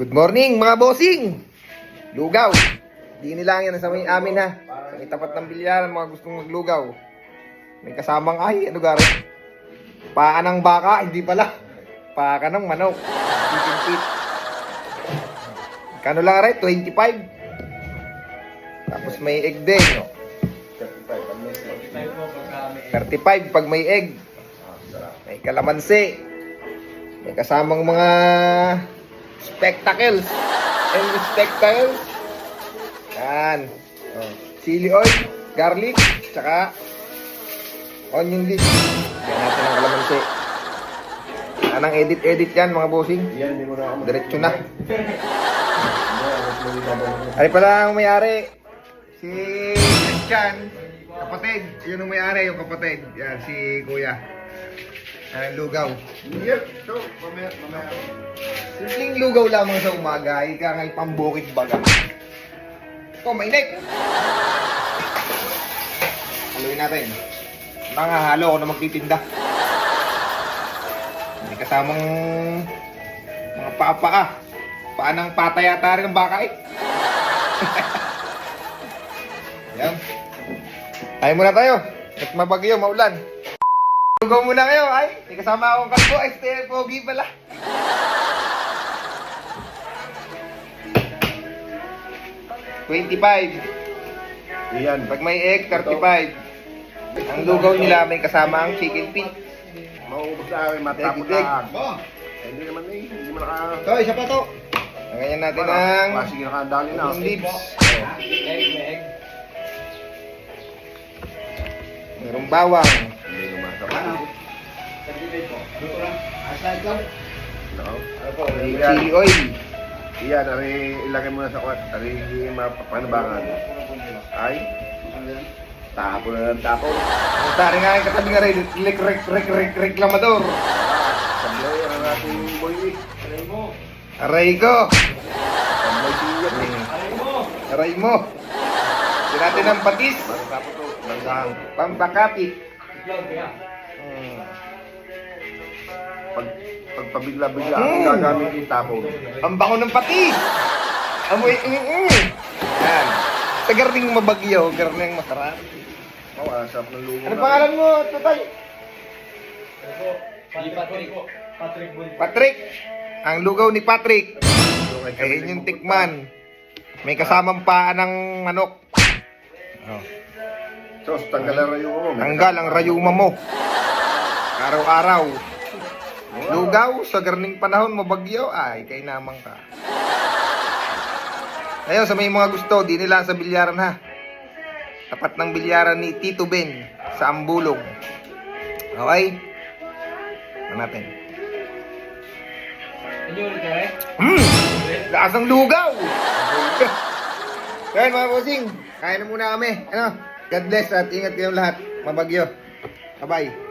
Good morning mga bossing! Lugaw. Di nilang yan sa may amin ha. Sa may tapat ng bilyaran mga gustong maglugaw. May kasamang ano garo? Paa ng baka, hindi pala. Paa ng manok. Chicken feet. Kano lang rin? 25. Tapos may egg din. No? 35 pag may egg. May kalamansi. May kasamang mga spectacles. And spectacles. Yan. Oh. Chili oil, garlic, tsaka onion leaf. Yan natin ang kalamansi. Anong edit-edit yan mga bossing? Diretso na. Ay pala ang may-ari. Si Christian. Kapatid. Yun ang may-ari, yung kapatid. Yan, si Kuya. Lugaw. Yep, so, mamaya. Simpleng lugaw lamang sa umaga, ika nga'y pambukid baga. Ito, mainit! Haluin natin. Mga halo ako na magtitinda. May kasamang mga paa-paa. Paa ng patay ata rin ng baka eh. Yan. Tayo muna tayo. At mabagyo, maulan. Lugaw muna kayo, ay. May kasama akong kalbo. Ay, stay pogi pala. $25. Iyan. Pag may egg, 35. Ang lugaw nila may kasama ang chicken feet. Mauubos sa akin, matapos Deg-deg. na. Hindi naman hindi mo naka... Ito, isa pa to. Ganyan natin ang Sige, nakadali na. onion leaves. Merong bawang. Hindi lumasap. Nako. May chili oil. Iyan, ilagay mo na sa kwat. Hindi mapapanabangan. Ay. Tapon na ng tapon. Ang tari nga yung katabi nga rin. Reklamador. Sablay, ang ating boy. Aray ko. Sablay siya. Aray mo. Hindi natin ang patis. Bago tapos to, langgahang. Pampakapit. Pagpabigla-bigla, ang gagamit yung tapon. Ang bango ng patis. Amoy Yan. Sa garning mabagyo, garning masarap. Oh, asap ng lugo. Ano pangalan mo, Tutay? Patrick. Ang lugaw ni Patrick. Ayun yung tikman. May kasamang paa ng manok. Oh. Sos, tanggal ang rayo mo. Tanggal ang rayuma mo. Araw-araw. Lugaw sa garning panahon mabagyo. Ay, kay namang ka. Ngayon, sa may mga gusto, di nila sa bilyaran ha. Tapat ng bilyaran ni Tito Ben sa Ambulong. Okay? Ano natin? Lasang lugaw! Kaya mga bossing, kain na muna kami. Ano? God bless at ingat kayong lahat. Mabagyo. Bye-bye.